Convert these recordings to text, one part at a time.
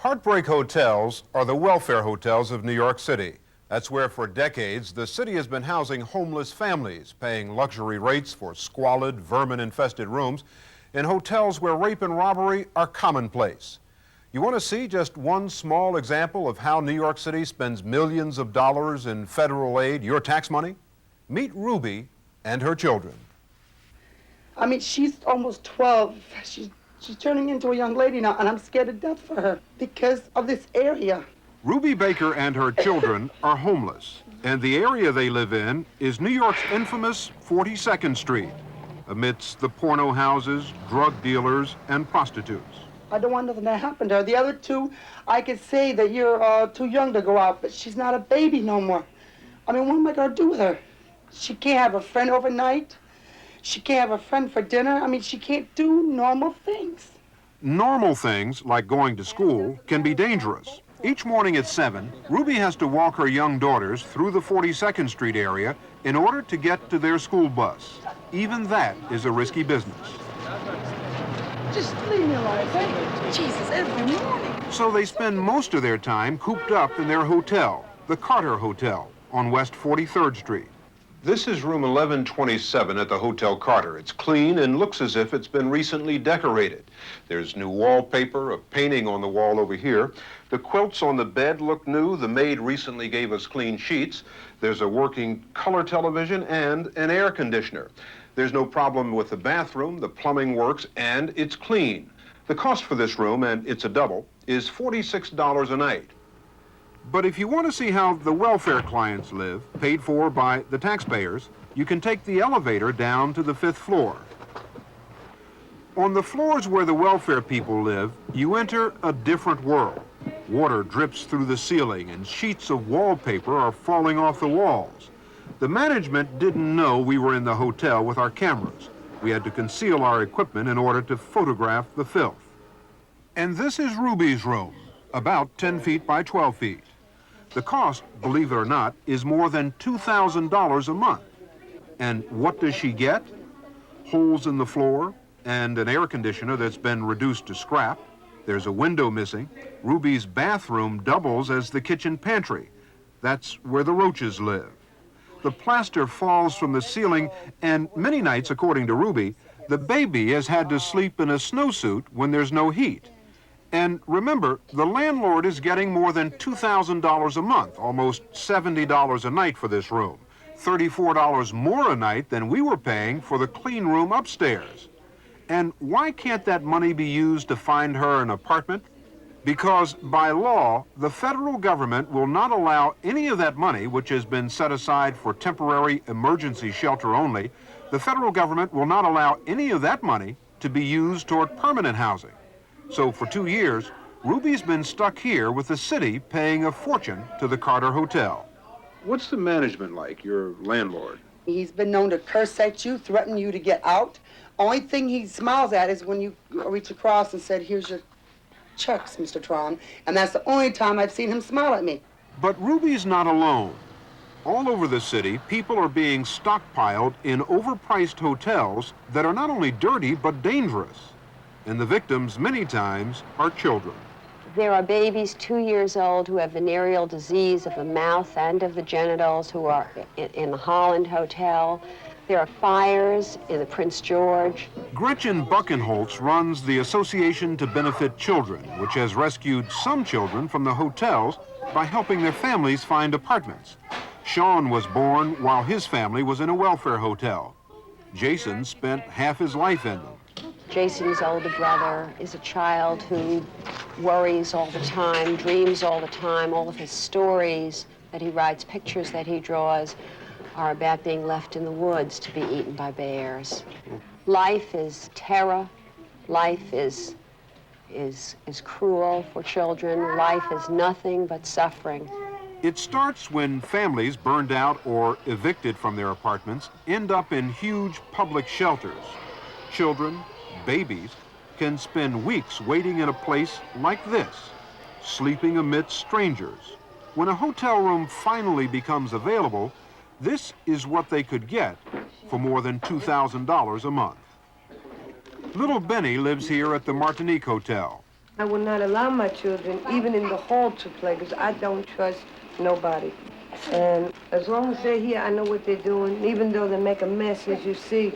Heartbreak hotels are the welfare hotels of New York City. That's where for decades the city has been housing homeless families, paying luxury rates for squalid, vermin-infested rooms in hotels where rape and robbery are commonplace. You want to see just one small example of how New York City spends millions of dollars in federal aid, your tax money? Meet Ruby and her children. I mean, she's almost 12. She's turning into a young lady now, and I'm scared to death for her because of this area. Ruby Baker and her children are homeless, and the area they live in is New York's infamous 42nd Street, amidst the porno houses, drug dealers, and prostitutes. I don't want nothing to happen to her. The other two, I could say that you're too young to go out, but she's not a baby no more. I mean, what am I going to do with her? She can't have a friend overnight. She can't have a friend for dinner. I mean, she can't do normal things. Normal things, like going to school, can be dangerous. Each morning at 7, Ruby has to walk her young daughters through the 42nd Street area in order to get to their school bus. Even that is a risky business. Just leave me alone, okay? Jesus, every morning. So they spend most of their time cooped up in their hotel, the Carter Hotel, on West 43rd Street. This is room 1127 at the Hotel Carter. It's clean and looks as if it's been recently decorated. There's new wallpaper, a painting on the wall over here. The quilts on the bed look new. The maid recently gave us clean sheets. There's a working color television and an air conditioner. There's no problem with the bathroom. The plumbing works and it's clean. The cost for this room, and it's a double, is $46 a night. But if you want to see how the welfare clients live, paid for by the taxpayers, you can take the elevator down to the 5th floor. On the floors where the welfare people live, you enter a different world. Water drips through the ceiling and sheets of wallpaper are falling off the walls. The management didn't know we were in the hotel with our cameras. We had to conceal our equipment in order to photograph the filth. And this is Ruby's room, about 10 feet by 12 feet. The cost, believe it or not, is more than $2,000 a month. And what does she get? Holes in the floor and an air conditioner that's been reduced to scrap. There's a window missing. Ruby's bathroom doubles as the kitchen pantry. That's where the roaches live. The plaster falls from the ceiling, and many nights, according to Ruby, the baby has had to sleep in a snowsuit when there's no heat. And remember, the landlord is getting more than $2,000 a month, almost $70 a night for this room, $34 more a night than we were paying for the clean room upstairs. And why can't that money be used to find her an apartment? Because by law, the federal government will not allow any of that money, which has been set aside for temporary emergency shelter only, the federal government will not allow any of that money to be used toward permanent housing. So for 2 years, Ruby's been stuck here with the city paying a fortune to the Carter Hotel. What's the management like, your landlord? He's been known to curse at you, threaten you to get out. Only thing he smiles at is when you reach across and said, "Here's your checks, Mr. Tron." And that's the only time I've seen him smile at me. But Ruby's not alone. All over the city, people are being stockpiled in overpriced hotels that are not only dirty, but dangerous. And the victims, many times, are children. There are babies 2 years old who have venereal disease of the mouth and of the genitals who are in the Holland Hotel. There are fires in the Prince George. Gretchen Buckenholtz runs the Association to Benefit Children, which has rescued some children from the hotels by helping their families find apartments. Sean was born while his family was in a welfare hotel. Jason spent half his life in them. Jason's older brother is a child who worries all the time, dreams all the time. All of his stories that he writes, pictures that he draws, are about being left in the woods to be eaten by bears. Life is terror. Life is cruel for children. Life is nothing but suffering. It starts when families burned out or evicted from their apartments end up in huge public shelters. Children, babies, can spend weeks waiting in a place like this, sleeping amidst strangers. When a hotel room finally becomes available, this is what they could get for more than $2,000 a month. Little Benny lives here at the Martinique Hotel. I will not allow my children, even in the hall, to play, because I don't trust nobody. And as long as they're here, I know what they're doing. Even though they make a mess, as you see,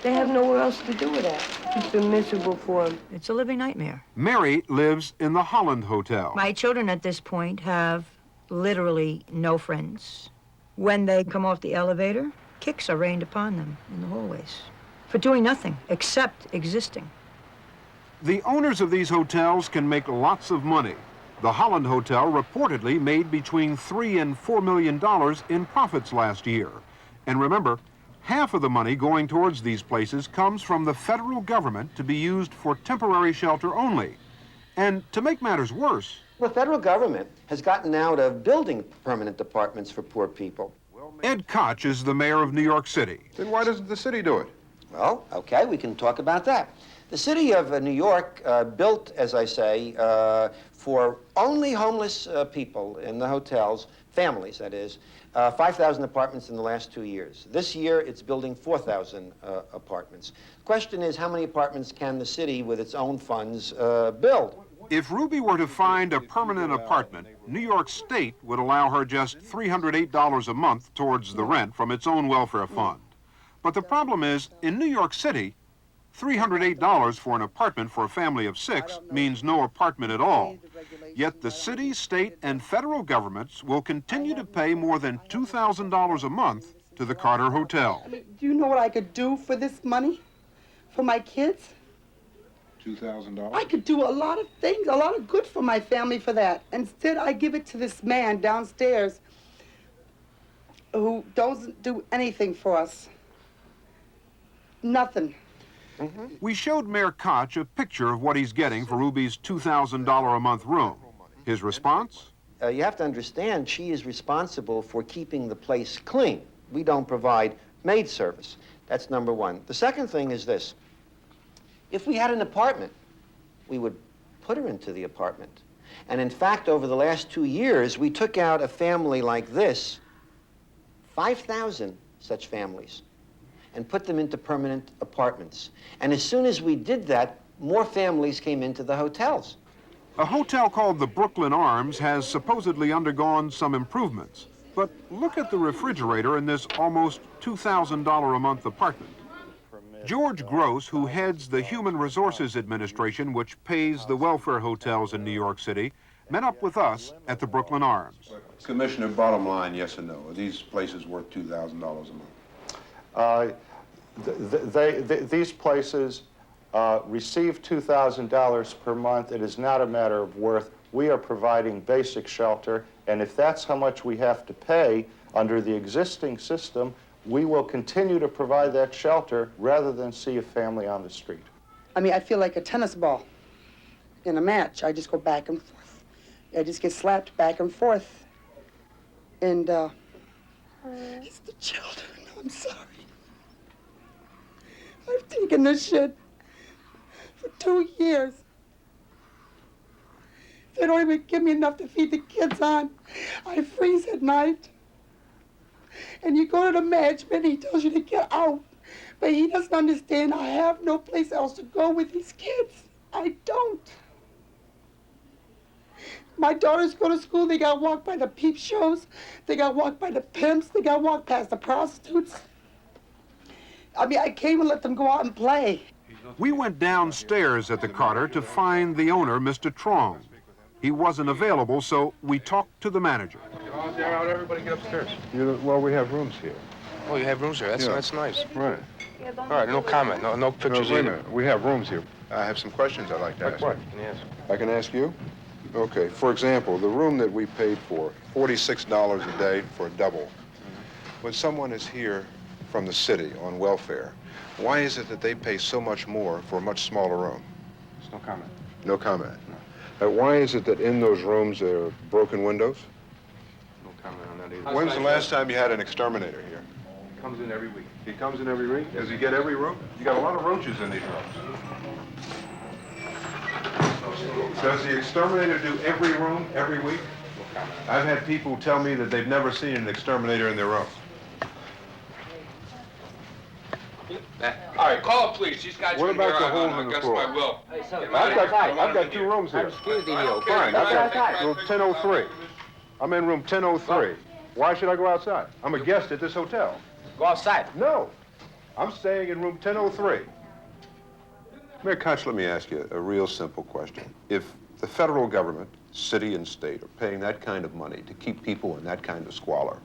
they have nowhere else to do it at. It's been miserable for them. It's a living nightmare. Mary lives in the Holland Hotel. My children at this point have literally no friends. When they come off the elevator, kicks are rained upon them in the hallways for doing nothing except existing. The owners of these hotels can make lots of money. The Holland Hotel reportedly made between $3 and $4 million in profits last year. And remember, half of the money going towards these places comes from the federal government to be used for temporary shelter only. And to make matters worse, the federal government has gotten out of building permanent apartments for poor people. Ed Koch is the mayor of New York City. Then why doesn't the city do it? Well, okay, we can talk about that. The city of New York built, as I say, for only homeless people in the hotels, families that is, 5,000 apartments in the last 2 years. This year, it's building 4,000 apartments. The question is, how many apartments can the city, with its own funds, build? If Ruby were to find a permanent apartment, New York State would allow her just $308 a month towards the rent from its own welfare fund. But the problem is, in New York City, $308 for an apartment for a family of 6 means no apartment at all. Yet the city, state, and federal governments will continue to pay more than $2,000 a month to the Carter Hotel. I mean, do you know what I could do for this money? For my kids? $2,000? I could do a lot of things, a lot of good for my family for that. Instead, I give it to this man downstairs who doesn't do anything for us. Nothing. We showed Mayor Koch a picture of what he's getting for Ruby's $2,000 a month room. His response? You have to understand, she is responsible for keeping the place clean. We don't provide maid service. That's number one. The second thing is this. If we had an apartment, we would put her into the apartment. And in fact, over the last 2 years, we took out a family like this, 5,000 such families, and put them into permanent apartments. And as soon as we did that, more families came into the hotels. A hotel called the Brooklyn Arms has supposedly undergone some improvements. But look at the refrigerator in this almost $2,000 a month apartment. George Gross, who heads the Human Resources Administration, which pays the welfare hotels in New York City, met up with us at the Brooklyn Arms. Commissioner, bottom line, yes or no? Are these places worth $2,000 a month? These places receive $2,000 per month. It is not a matter of worth. We are providing basic shelter, and if that's how much we have to pay under the existing system, we will continue to provide that shelter rather than see a family on the street. I mean, I feel like a tennis ball in a match. I just go back and forth. I just get slapped back and forth. And it's the children. I'm sorry. I've taken this shit for 2 years. They don't even give me enough to feed the kids on. I freeze at night. And you go to the management, he tells you to get out. But he doesn't understand I have no place else to go with these kids. I don't. My daughters go to school, they got walked by the peep shows, they got walked by the pimps, they got walked past the prostitutes. I mean, I can't even let them go out and play. We went downstairs at the Carter to find the owner, Mr. Trong. He wasn't available, so we talked to the manager. Everybody get upstairs. Well, we have rooms here. Oh, you have rooms here. That's nice. Right. All right, no comment. No pictures wait a either. minute. We have rooms here. I have some questions I'd like to ask. What? Can you ask? I can ask you? Okay. For example, the room that we paid for, $46 a day for a double. When someone is here from the city on welfare, why is it that they pay so much more for a much smaller room? There's no comment. No comment. Why is it that in those rooms there are broken windows? No comment on that either. When's the last time you had an exterminator here? He comes in every week. He comes in every week? Does he get every room? You got a lot of roaches in these rooms. Does the exterminator do every room every week? No comment. I've had people tell me that they've never seen an exterminator in their room. All right, call the police. These guys What are about the hole in the against floor? my will. I've got 2 rooms here. Excuse me, Neil. Fine, I've got room 1003. I'm in room 1003. Why should I go outside? I'm a guest at this hotel. Go outside. No, I'm staying in room 1003. Mayor Koch, let me ask you a real simple question. If the federal government, city and state, are paying that kind of money to keep people in that kind of squalor,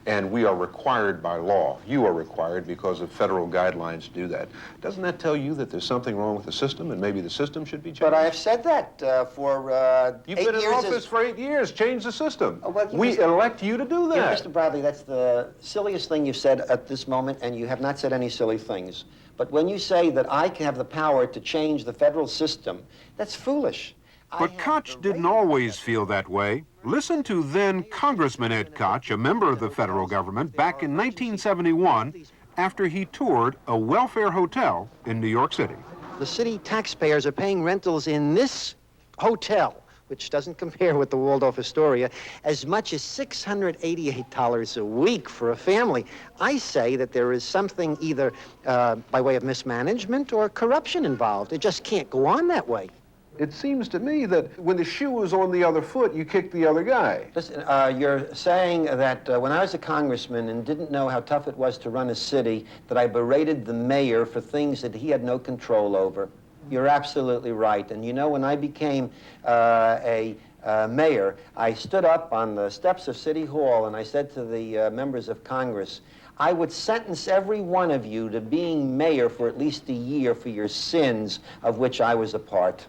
and we are required by law, you are required because of federal guidelines to do that, doesn't that tell you that there's something wrong with the system and maybe the system should be changed? But I have said that for 8 You've years. been in office for 8 years. Change the system. Oh, well, We elect you to do Yeah, that. Mr. Bradley, that's the silliest thing you've said at this moment, and you have not said any silly things. But when you say that I can have the power to change the federal system, that's foolish. But Koch didn't always feel that way. Listen to then Congressman Ed Koch, a member of the federal government, back in 1971 after he toured a welfare hotel in New York City. The city taxpayers are paying rentals in this hotel, which doesn't compare with the Waldorf Astoria, as much as $688 a week for a family. I say that there is something either by way of mismanagement or corruption involved. It just can't go on that way. It seems to me that when the shoe is on the other foot, you kick the other guy. Listen, you're saying that when I was a congressman and didn't know how tough it was to run a city, that I berated the mayor for things that he had no control over. You're absolutely right. And you know, when I became a mayor, I stood up on the steps of City Hall and I said to the members of Congress, I would sentence every one of you to being mayor for at least a year for your sins of which I was a part.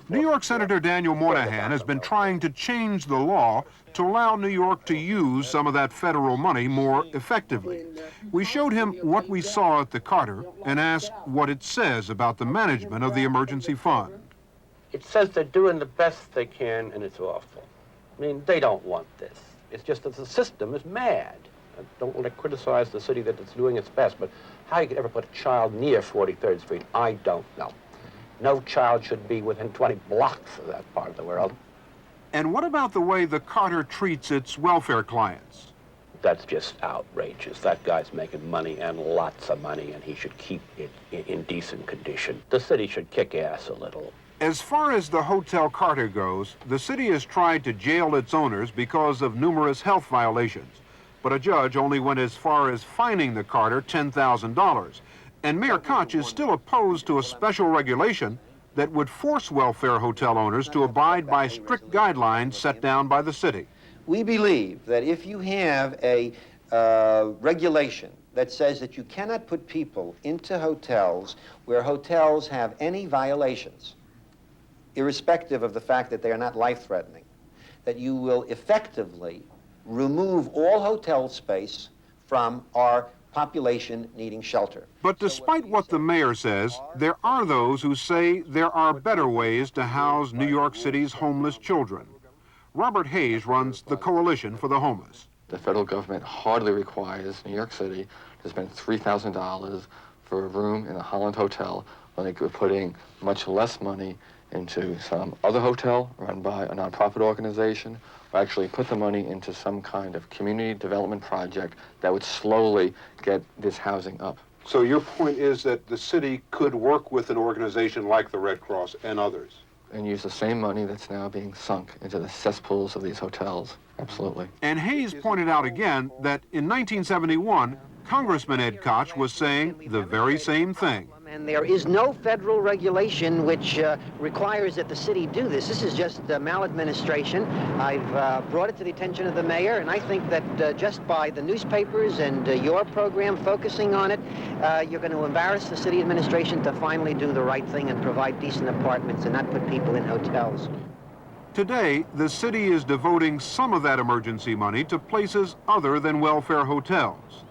New York Senator Daniel Moynihan has been trying to change the law to allow New York to use some of that federal money more effectively. We showed him what we saw at the Carter and asked what it says about the management of the emergency fund. It says they're doing the best they can, and it's awful. I mean, they don't want this. It's just that the system is mad. I don't want to criticize the city that it's doing its best, but how you could ever put a child near 43rd Street, I don't know. No child should be within 20 blocks of that part of the world. And what about the way the Carter treats its welfare clients? That's just outrageous. That guy's making money, and lots of money, and he should keep it in decent condition. The city should kick ass a little. As far as the Hotel Carter goes, the city has tried to jail its owners because of numerous health violations. But a judge only went as far as fining the Carter $10,000. And Mayor Koch is still opposed to a special regulation that would force welfare hotel owners to abide by strict guidelines set down by the city. We believe that if you have a regulation that says that you cannot put people into hotels where hotels have any violations, irrespective of the fact that they are not life-threatening, that you will effectively remove all hotel space from our population needing shelter. But despite what the mayor says, there are those who say there are better ways to house New York City's homeless children. Robert Hayes runs the Coalition for the Homeless. The federal government hardly requires New York City to spend $3,000 for a room in a Holland hotel when they could be putting much less money into some other hotel run by a nonprofit organization, or actually put the money into some kind of community development project that would slowly get this housing up. So your point is that the city could work with an organization like the Red Cross and others? And use the same money that's now being sunk into the cesspools of these hotels. Absolutely. And Hayes pointed out again that in 1971, Congressman Ed Koch was saying the very same thing. And there is no federal regulation which requires that the city do this. This is just maladministration. I've brought it to the attention of the mayor, and I think that just by the newspapers and your program focusing on it, you're going to embarrass the city administration to finally do the right thing and provide decent apartments and not put people in hotels. Today, the city is devoting some of that emergency money to places other than welfare hotels.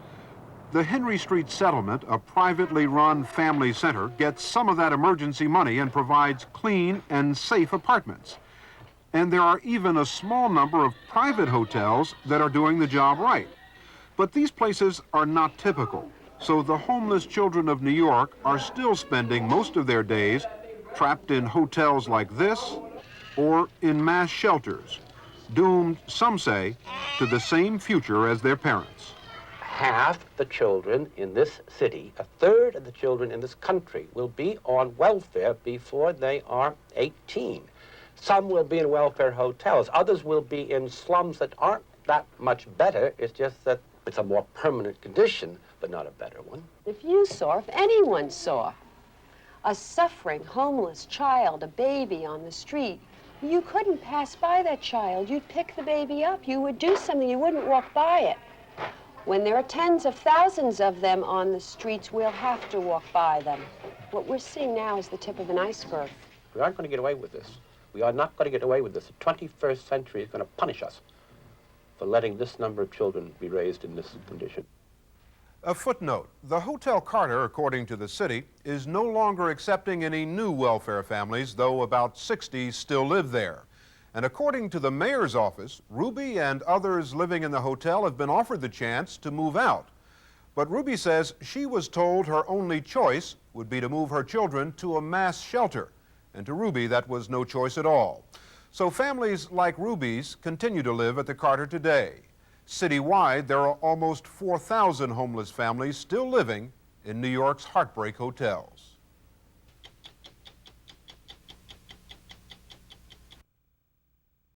The Henry Street Settlement, a privately run family center, gets some of that emergency money and provides clean and safe apartments. And there are even a small number of private hotels that are doing the job right. But these places are not typical, so the homeless children of New York are still spending most of their days trapped in hotels like this or in mass shelters, doomed, some say, to the same future as their parents. half the children in this city, a third of the children in this country, will be on welfare before they are 18. Some will be in welfare hotels. Others will be in slums that aren't that much better. It's just that it's a more permanent condition, but not a better one. If you saw, if anyone saw, a suffering, homeless child, a baby on the street, you couldn't pass by that child. You'd pick the baby up. You would do something. You wouldn't walk by it. When there are tens of thousands of them on the streets, we'll have to walk by them. What we're seeing now is the tip of an iceberg. We aren't going to get away with this. We are not going to get away with this. The 21st century is going to punish us for letting this number of children be raised in this condition. A footnote, the Hotel Carter, according to the city, is no longer accepting any new welfare families, though about 60 still live there. And according to the mayor's office, Ruby and others living in the hotel have been offered the chance to move out. But Ruby says she was told her only choice would be to move her children to a mass shelter. And to Ruby, that was no choice at all. So families like Ruby's continue to live at the Carter today. Citywide, there are almost 4,000 homeless families still living in New York's Heartbreak hotels.